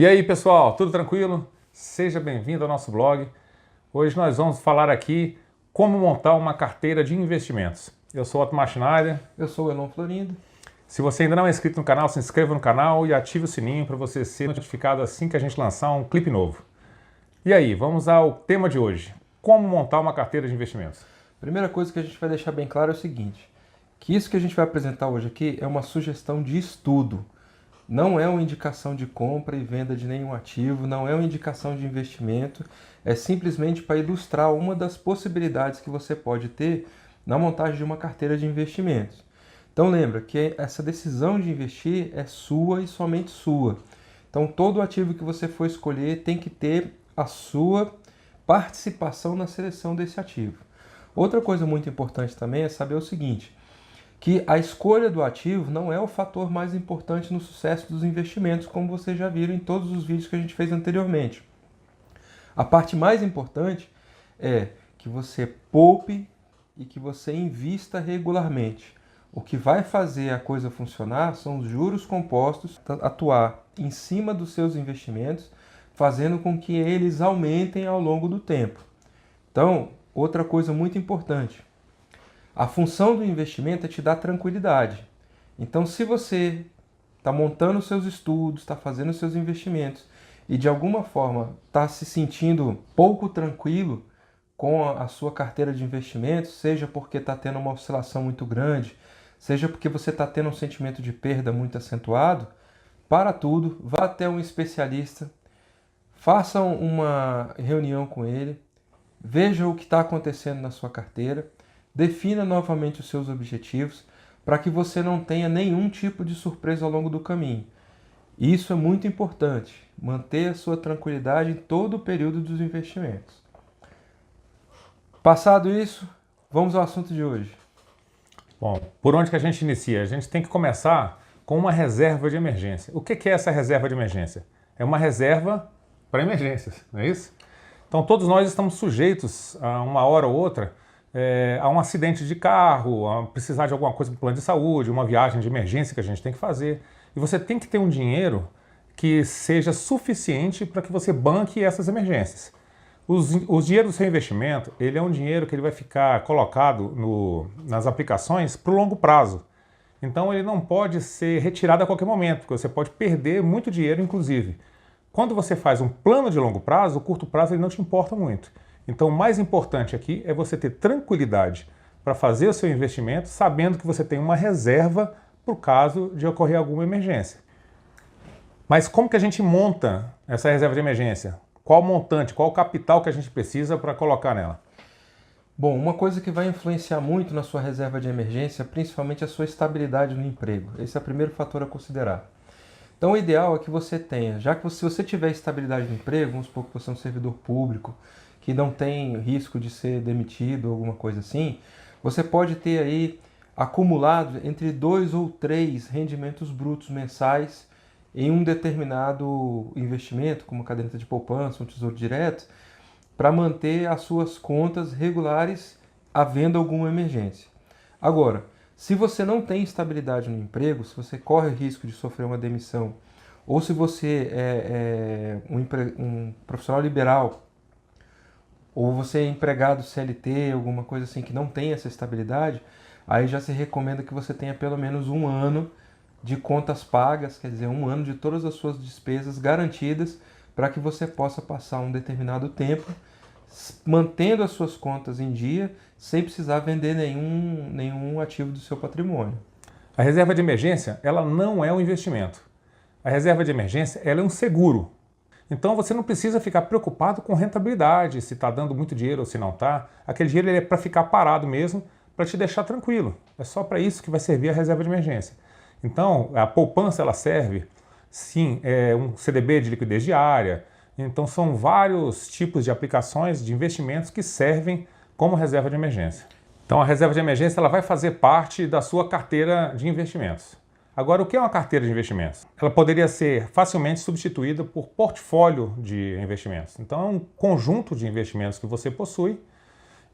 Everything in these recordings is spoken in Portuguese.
E aí pessoal, tudo tranquilo? Seja bem-vindo ao nosso blog. Hoje nós vamos falar aqui como montar uma carteira de investimentos. Eu sou o Otmar Schneider. Eu sou o Elon Florindo. Se você ainda não é inscrito no canal, se inscreva no canal e ative o sininho para você ser notificado assim que a gente lançar um clipe novo. E aí, vamos ao tema de hoje. Como montar uma carteira de investimentos? Primeira coisa que a gente vai deixar bem claro é o seguinte, que isso que a gente vai apresentar hoje aqui é uma sugestão de estudo. Não é uma indicação de compra e venda de nenhum ativo, não é uma indicação de investimento, é simplesmente para ilustrar uma das possibilidades que você pode ter na montagem de uma carteira de investimentos. Então lembra que essa decisão de investir é sua e somente sua. Então todo ativo que você for escolher tem que ter a sua participação na seleção desse ativo. Outra coisa muito importante também é saber o seguinte, que a escolha do ativo não é o fator mais importante no sucesso dos investimentos, como vocês já viram em todos os vídeos que a gente fez anteriormente. A parte mais importante é que você poupe e que você invista regularmente. O que vai fazer a coisa funcionar são os juros compostos, atuar em cima dos seus investimentos, fazendo com que eles aumentem ao longo do tempo. Então, outra coisa muito importante, a função do investimento é te dar tranquilidade. Então, se você está montando os seus estudos, está fazendo os seus investimentos e de alguma forma está se sentindo pouco tranquilo com a sua carteira de investimentos, seja porque está tendo uma oscilação muito grande, seja porque você está tendo um sentimento de perda muito acentuado, para tudo, vá até um especialista, faça uma reunião com ele, veja o que está acontecendo na sua carteira, defina novamente os seus objetivos para que você não tenha nenhum tipo de surpresa ao longo do caminho. Isso é muito importante, manter a sua tranquilidade em todo o período dos investimentos. Passado isso, vamos ao assunto de hoje. Bom, por onde que a gente inicia? A gente tem que começar com uma reserva de emergência. O que é essa reserva de emergência? É uma reserva para emergências, não é isso? Então todos nós estamos sujeitos a uma hora ou outra a um acidente de carro, a precisar de alguma coisa para o plano de saúde, uma viagem de emergência que a gente tem que fazer. E você tem que ter um dinheiro que seja suficiente para que você banque essas emergências. O dinheiro do seu investimento, ele é um dinheiro que ele vai ficar colocado nas aplicações para o longo prazo. Então ele não pode ser retirado a qualquer momento, porque você pode perder muito dinheiro, inclusive. Quando você faz um plano de longo prazo, o curto prazo ele não te importa muito. Então o mais importante aqui é você ter tranquilidade para fazer o seu investimento, sabendo que você tem uma reserva para o caso de ocorrer alguma emergência. Mas como que a gente monta essa reserva de emergência? Qual montante, qual capital que a gente precisa para colocar nela? Bom, uma coisa que vai influenciar muito na sua reserva de emergência, principalmente a sua estabilidade no emprego. Esse é o primeiro fator a considerar. Então o ideal é que você tenha, já que se você tiver estabilidade no emprego, vamos supor que você é um servidor público, que não tem risco de ser demitido ou alguma coisa assim, você pode ter aí acumulado entre 2 ou 3 rendimentos brutos mensais em um determinado investimento, como caderneta de poupança, um tesouro direto, para manter as suas contas regulares havendo alguma emergência. Agora, se você não tem estabilidade no emprego, se você corre o risco de sofrer uma demissão, ou se você é um profissional liberal, ou você é empregado CLT, alguma coisa assim que não tem essa estabilidade, aí já se recomenda que você tenha pelo menos um ano de contas pagas, quer dizer, um ano de todas as suas despesas garantidas para que você possa passar um determinado tempo mantendo as suas contas em dia sem precisar vender nenhum ativo do seu patrimônio. A reserva de emergência, ela não é um investimento. A reserva de emergência, ela é um seguro. Então você não precisa ficar preocupado com rentabilidade, se está dando muito dinheiro ou se não está. Aquele dinheiro ele é para ficar parado mesmo, para te deixar tranquilo. É só para isso que vai servir a reserva de emergência. Então a poupança ela serve, sim, é um CDB de liquidez diária. Então são vários tipos de aplicações de investimentos que servem como reserva de emergência. Então a reserva de emergência ela vai fazer parte da sua carteira de investimentos. Agora, o que é uma carteira de investimentos? Ela poderia ser facilmente substituída por portfólio de investimentos. Então, é um conjunto de investimentos que você possui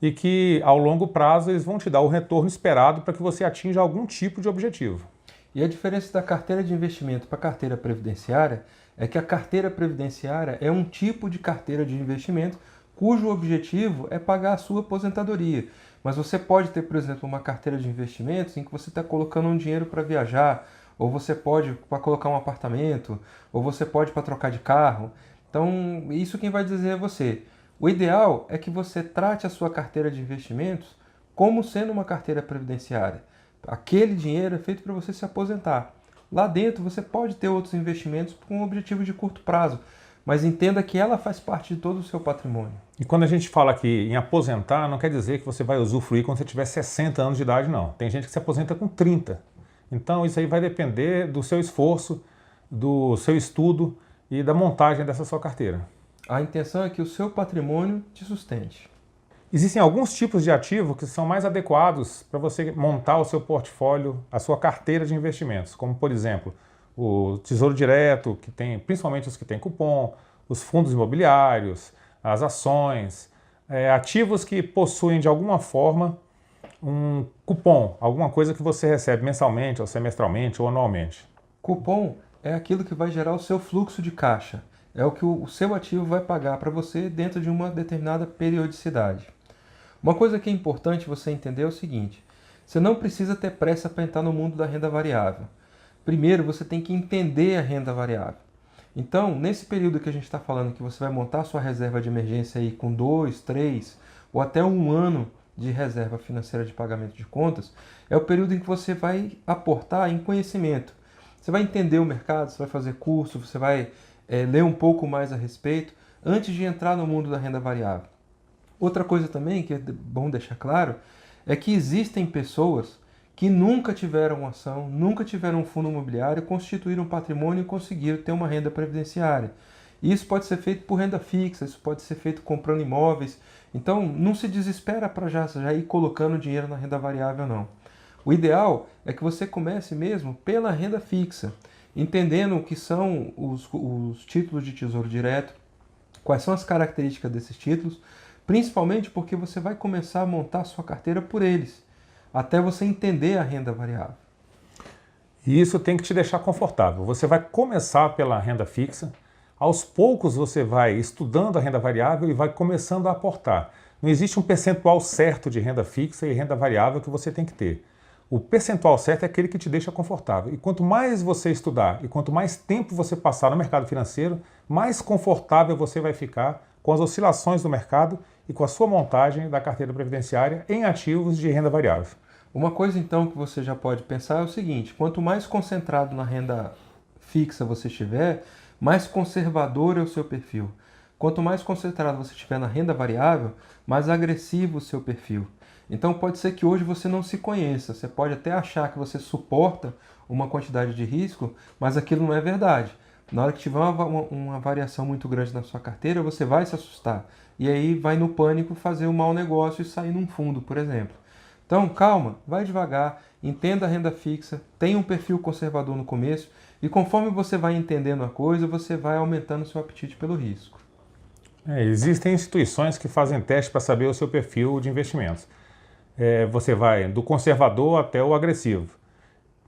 e que, ao longo prazo, eles vão te dar o retorno esperado para que você atinja algum tipo de objetivo. E a diferença da carteira de investimento para a carteira previdenciária é que a carteira previdenciária é um tipo de carteira de investimento cujo objetivo é pagar a sua aposentadoria. Mas você pode ter, por exemplo, uma carteira de investimentos em que você está colocando um dinheiro para viajar, ou você pode para colocar um apartamento, ou você pode para trocar de carro. Então, isso quem vai dizer é você. O ideal é que você trate a sua carteira de investimentos como sendo uma carteira previdenciária. Aquele dinheiro é feito para você se aposentar. Lá dentro você pode ter outros investimentos com um objetivo de curto prazo, mas entenda que ela faz parte de todo o seu patrimônio. E quando a gente fala aqui em aposentar, não quer dizer que você vai usufruir quando você tiver 60 anos de idade, não. Tem gente que se aposenta com 30. Então isso aí vai depender do seu esforço, do seu estudo e da montagem dessa sua carteira. A intenção é que o seu patrimônio te sustente. Existem alguns tipos de ativo que são mais adequados para você montar o seu portfólio, a sua carteira de investimentos, como por exemplo, o Tesouro Direto, que tem, principalmente os que têm cupom, os fundos imobiliários, as ações, ativos que possuem de alguma forma um cupom, alguma coisa que você recebe mensalmente, ou semestralmente, ou anualmente. Cupom é aquilo que vai gerar o seu fluxo de caixa. É o que o seu ativo vai pagar para você dentro de uma determinada periodicidade. Uma coisa que é importante você entender é o seguinte: você não precisa ter pressa para entrar no mundo da renda variável. Primeiro, você tem que entender a renda variável. Então, nesse período que a gente está falando que você vai montar sua reserva de emergência aí com 2, 3 ou até um ano de reserva financeira de pagamento de contas, é o período em que você vai aportar em conhecimento. Você vai entender o mercado, você vai fazer curso, você vai ler um pouco mais a respeito antes de entrar no mundo da renda variável. Outra coisa também que é bom deixar claro é que existem pessoas que nunca tiveram ação, nunca tiveram um fundo imobiliário, constituíram um patrimônio e conseguiram ter uma renda previdenciária. E isso pode ser feito por renda fixa, isso pode ser feito comprando imóveis. Então, não se desespera para já ir colocando dinheiro na renda variável, não. O ideal é que você comece mesmo pela renda fixa, entendendo o que são os títulos de Tesouro Direto, quais são as características desses títulos, principalmente porque você vai começar a montar a sua carteira por eles, até você entender a renda variável. E isso tem que te deixar confortável. Você vai começar pela renda fixa, aos poucos você vai estudando a renda variável e vai começando a aportar. Não existe um percentual certo de renda fixa e renda variável que você tem que ter. O percentual certo é aquele que te deixa confortável. E quanto mais você estudar e quanto mais tempo você passar no mercado financeiro, mais confortável você vai ficar com as oscilações do mercado e com a sua montagem da carteira previdenciária em ativos de renda variável. Uma coisa então que você já pode pensar é o seguinte: quanto mais concentrado na renda fixa você estiver, mais conservador é o seu perfil. Quanto mais concentrado você estiver na renda variável, mais agressivo o seu perfil. Então pode ser que hoje você não se conheça, você pode até achar que você suporta uma quantidade de risco, mas aquilo não é verdade. Na hora que tiver uma variação muito grande na sua carteira, você vai se assustar. E aí vai no pânico fazer um mau negócio e sair num fundo, por exemplo. Então, calma, vai devagar, entenda a renda fixa, tenha um perfil conservador no começo e conforme você vai entendendo a coisa, você vai aumentando o seu apetite pelo risco. Existem instituições que fazem teste para saber o seu perfil de investimentos. Você vai do conservador até o agressivo.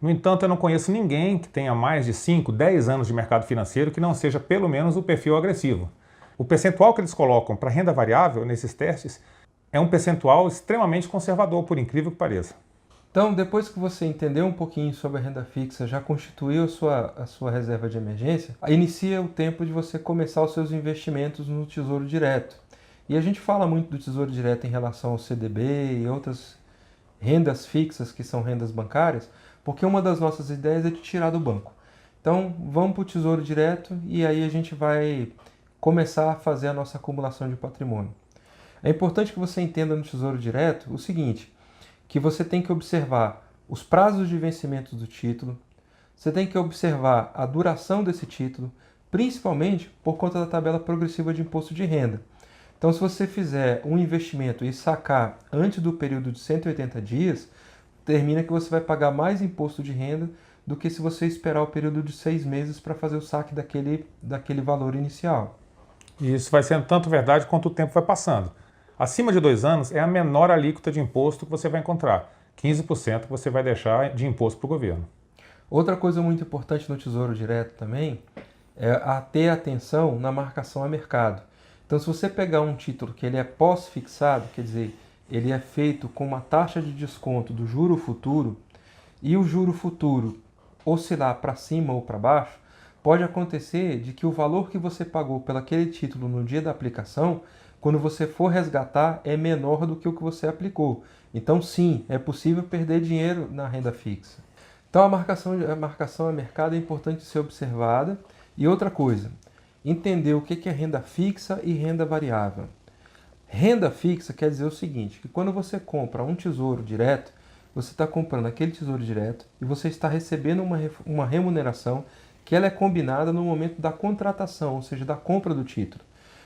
No entanto, eu não conheço ninguém que tenha mais de 5, 10 anos de mercado financeiro que não seja pelo menos o perfil agressivo. O percentual que eles colocam para renda variável nesses testes é um percentual extremamente conservador, por incrível que pareça. Então, depois que você entendeu um pouquinho sobre a renda fixa, já constituiu a sua reserva de emergência, inicia o tempo de você começar os seus investimentos no Tesouro Direto. E a gente fala muito do Tesouro Direto em relação ao CDB e outras rendas fixas que são rendas bancárias, porque uma das nossas ideias é de tirar do banco. Então, vamos para o Tesouro Direto e aí a gente vai começar a fazer a nossa acumulação de patrimônio. É importante que você entenda no Tesouro Direto o seguinte, que você tem que observar os prazos de vencimento do título, você tem que observar a duração desse título, principalmente por conta da tabela progressiva de imposto de renda. Então, se você fizer um investimento e sacar antes do período de 180 dias, termina que você vai pagar mais imposto de renda do que se você esperar o período de 6 meses para fazer o saque daquele valor inicial. E isso vai sendo tanto verdade quanto o tempo vai passando. Acima de 2 anos é a menor alíquota de imposto que você vai encontrar. 15% que você vai deixar de imposto para o governo. Outra coisa muito importante no Tesouro Direto também é ter atenção na marcação a mercado. Então, se você pegar um título que ele é pós-fixado, quer dizer, ele é feito com uma taxa de desconto do juro futuro, e o juro futuro oscilar para cima ou para baixo, pode acontecer de que o valor que você pagou pelo aquele título no dia da aplicação, quando você for resgatar, é menor do que o que você aplicou. Então, sim, é possível perder dinheiro na renda fixa. Então, a marcação a mercado é importante ser observada. E outra coisa, entender o que é renda fixa e renda variável. Renda fixa quer dizer o seguinte, que quando você compra um tesouro direto, você está comprando aquele tesouro direto e você está recebendo uma remuneração que ela é combinada no momento da contratação, ou seja, da compra do título.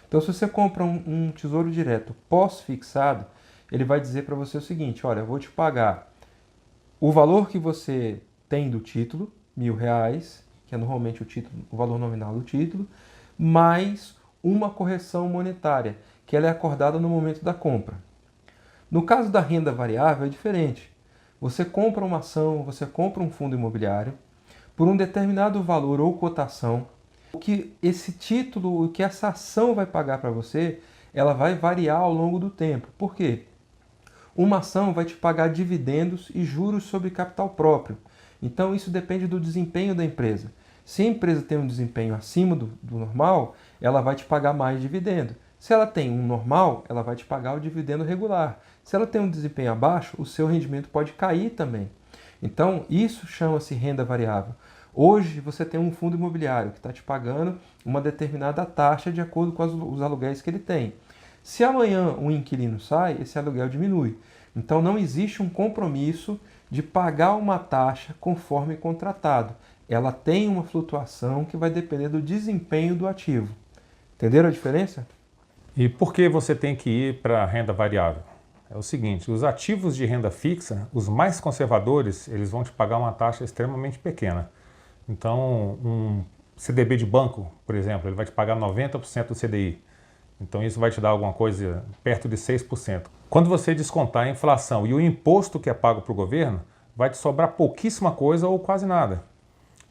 Então, se você compra um tesouro direto pós-fixado, ele vai dizer para você o seguinte, olha, eu vou te pagar o valor que você tem do título, R$ 1.000, que é normalmente o valor nominal do título, mais uma correção monetária, que ela é acordada no momento da compra. No caso da renda variável é diferente. Você compra uma ação, você compra um fundo imobiliário, por um determinado valor ou cotação, o que esse título, o que essa ação vai pagar para você, ela vai variar ao longo do tempo. Por quê? Uma ação vai te pagar dividendos e juros sobre capital próprio. Então isso depende do desempenho da empresa. Se a empresa tem um desempenho acima do normal, ela vai te pagar mais dividendo. Se ela tem um normal, ela vai te pagar o dividendo regular. Se ela tem um desempenho abaixo, o seu rendimento pode cair também. Então, isso chama-se renda variável. Hoje, você tem um fundo imobiliário que está te pagando uma determinada taxa de acordo com os aluguéis que ele tem. Se amanhã um inquilino sai, esse aluguel diminui. Então, não existe um compromisso de pagar uma taxa conforme contratado. Ela tem uma flutuação que vai depender do desempenho do ativo. Entenderam a diferença? E por que você tem que ir para a renda variável? É o seguinte, os ativos de renda fixa, os mais conservadores, eles vão te pagar uma taxa extremamente pequena. Então, um CDB de banco, por exemplo, ele vai te pagar 90% do CDI. Então, isso vai te dar alguma coisa perto de 6%. Quando você descontar a inflação e o imposto que é pago para o governo, vai te sobrar pouquíssima coisa ou quase nada.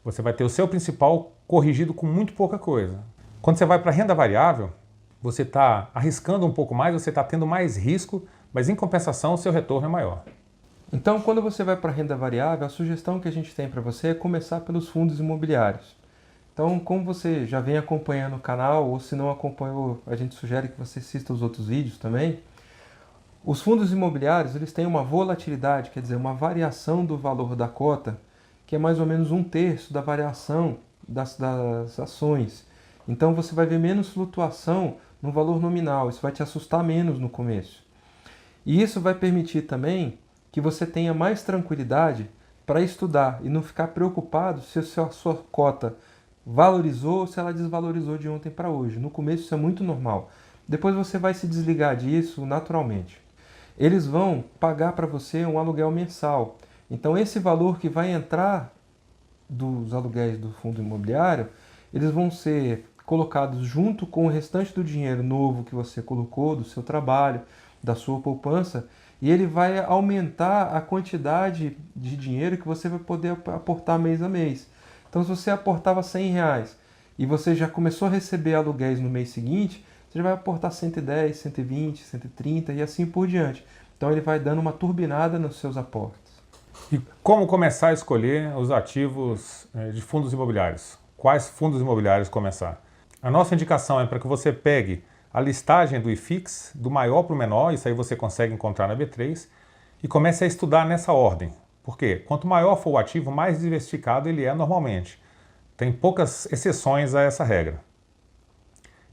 Você vai ter o seu principal corrigido com muito pouca coisa. Quando você vai para a renda variável, você está arriscando um pouco mais, você está tendo mais risco, mas em compensação o seu retorno é maior. Então, quando você vai para a renda variável, a sugestão que a gente tem para você é começar pelos fundos imobiliários. Então, como você já vem acompanhando o canal, ou se não acompanhou, a gente sugere que você assista os outros vídeos também. Os fundos imobiliários, eles têm uma volatilidade, quer dizer, uma variação do valor da cota, que é mais ou menos 1/3 da variação das ações. Então, você vai ver menos flutuação no valor nominal, isso vai te assustar menos no começo. E isso vai permitir também que você tenha mais tranquilidade para estudar e não ficar preocupado se a sua cota valorizou ou se ela desvalorizou de ontem para hoje. No começo isso é muito normal. Depois você vai se desligar disso naturalmente. Eles vão pagar para você um aluguel mensal. Então esse valor que vai entrar dos aluguéis do fundo imobiliário, eles vão ser colocados junto com o restante do dinheiro novo que você colocou, do seu trabalho, da sua poupança, e ele vai aumentar a quantidade de dinheiro que você vai poder aportar mês a mês. Então, se você aportava R$ 100 e você já começou a receber aluguéis no mês seguinte, você já vai aportar 110, 120, 130 e assim por diante. Então, ele vai dando uma turbinada nos seus aportes. E como começar a escolher os ativos de fundos imobiliários? Quais fundos imobiliários começar? A nossa indicação é para que você pegue a listagem do IFIX, do maior para o menor, isso aí você consegue encontrar na B3, e comece a estudar nessa ordem. Por quê? Quanto maior for o ativo, mais diversificado ele é normalmente. Tem poucas exceções a essa regra.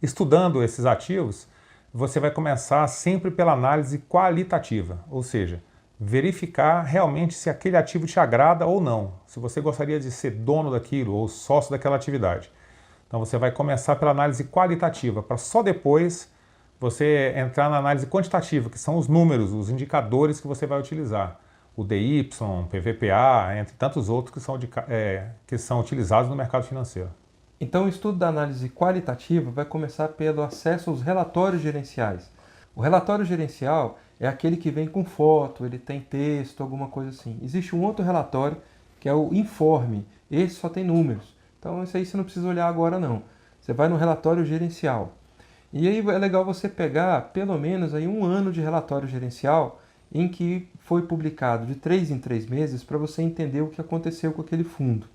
Estudando esses ativos, você vai começar sempre pela análise qualitativa, ou seja, verificar realmente se aquele ativo te agrada ou não, se você gostaria de ser dono daquilo ou sócio daquela atividade. Então você vai começar pela análise qualitativa, para só depois você entrar na análise quantitativa, que são os números, os indicadores que você vai utilizar. O DY, PVPA, entre tantos outros que são utilizados no mercado financeiro. Então o estudo da análise qualitativa vai começar pelo acesso aos relatórios gerenciais. O relatório gerencial é aquele que vem com foto, ele tem texto, alguma coisa assim. Existe um outro relatório que é o informe. Esse só tem números. Então, isso aí você não precisa olhar agora, não. Você vai no relatório gerencial. E aí é legal você pegar pelo menos aí 1 ano de relatório gerencial em que foi publicado de 3 em 3 meses para você entender o que aconteceu com aquele fundo.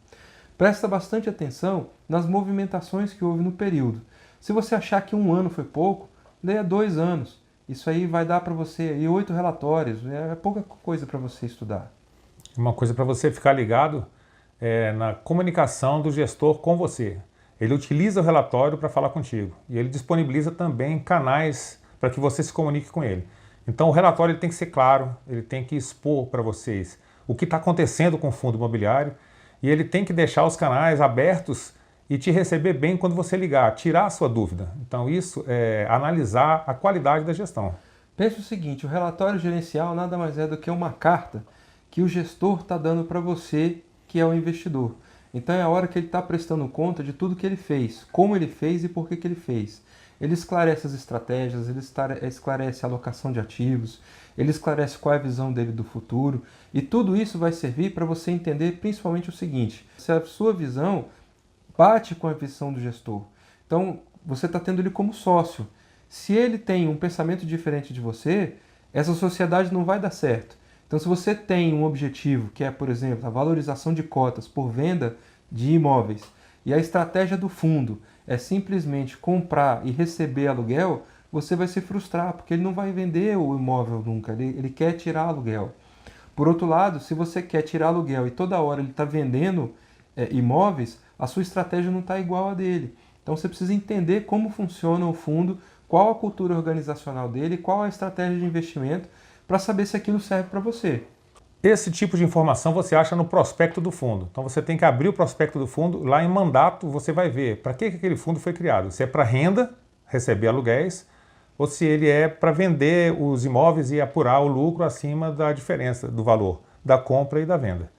Presta bastante atenção nas movimentações que houve no período. Se você achar que 1 ano foi pouco, leia 2 anos. Isso aí vai dar para você aí 8 relatórios. É pouca coisa para você estudar. Uma coisa para você ficar ligado é na comunicação do gestor com você. Ele utiliza o relatório para falar contigo e ele disponibiliza também canais para que você se comunique com ele. Então o relatório ele tem que ser claro, ele tem que expor para vocês o que está acontecendo com o fundo imobiliário e ele tem que deixar os canais abertos e te receber bem quando você ligar, tirar a sua dúvida. Então isso é analisar a qualidade da gestão. Pense o seguinte, o relatório gerencial nada mais é do que uma carta que o gestor está dando para você, que é o investidor. Então é a hora que ele está prestando conta de tudo que ele fez, como ele fez e por que ele fez. Ele esclarece as estratégias, ele esclarece a alocação de ativos, ele esclarece qual é a visão dele do futuro. E tudo isso vai servir para você entender principalmente o seguinte, se a sua visão bate com a visão do gestor. Então você está tendo ele como sócio. Se ele tem um pensamento diferente de você, essa sociedade não vai dar certo. Então, se você tem um objetivo, que é, por exemplo, a valorização de cotas por venda de imóveis, e a estratégia do fundo é simplesmente comprar e receber aluguel, você vai se frustrar, porque ele não vai vender o imóvel nunca, ele quer tirar aluguel. Por outro lado, se você quer tirar aluguel e toda hora ele está vendendo imóveis, a sua estratégia não está igual a dele. Então, você precisa entender como funciona o fundo, qual a cultura organizacional dele, qual a estratégia de investimento, para saber se aquilo serve para você. Esse tipo de informação você acha no prospecto do fundo. Então você tem que abrir o prospecto do fundo, lá em mandato você vai ver para que aquele fundo foi criado. Se é para renda, receber aluguéis, ou se ele é para vender os imóveis e apurar o lucro acima da diferença do valor da compra e da venda.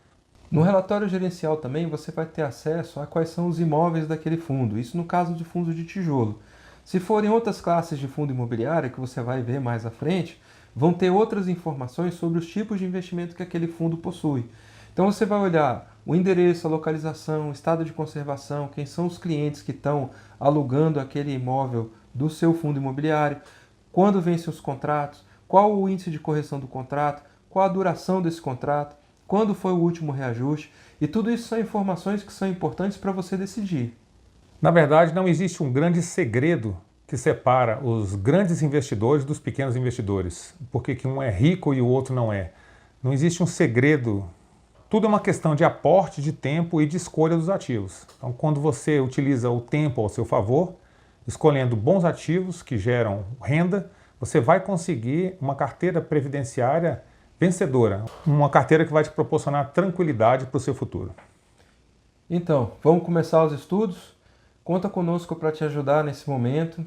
No relatório gerencial também você vai ter acesso a quais são os imóveis daquele fundo, isso no caso de fundos de tijolo. Se forem outras classes de fundo imobiliário, que você vai ver mais à frente, vão ter outras informações sobre os tipos de investimento que aquele fundo possui. Então você vai olhar o endereço, a localização, o estado de conservação, quem são os clientes que estão alugando aquele imóvel do seu fundo imobiliário, quando vencem os contratos, qual o índice de correção do contrato, qual a duração desse contrato, quando foi o último reajuste, e tudo isso são informações que são importantes para você decidir. Na verdade, não existe um grande segredo que separa os grandes investidores dos pequenos investidores. Por que um é rico e o outro não é? Não existe um segredo. Tudo é uma questão de aporte de tempo e de escolha dos ativos. Então, quando você utiliza o tempo ao seu favor, escolhendo bons ativos que geram renda, você vai conseguir uma carteira previdenciária vencedora. Uma carteira que vai te proporcionar tranquilidade para o seu futuro. Então, vamos começar os estudos? Conta conosco para te ajudar nesse momento.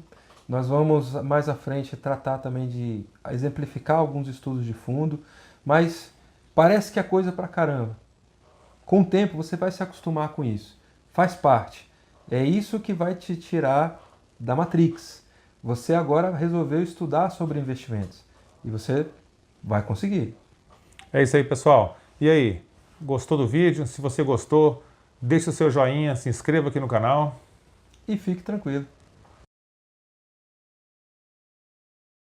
Nós vamos mais à frente tratar também de exemplificar alguns estudos de fundo, mas parece que é coisa pra caramba. Com o tempo você vai se acostumar com isso. Faz parte. É isso que vai te tirar da Matrix. Você agora resolveu estudar sobre investimentos e você vai conseguir. É isso aí, pessoal. E aí, gostou do vídeo? Se você gostou, deixe o seu joinha, se inscreva aqui no canal. E fique tranquilo.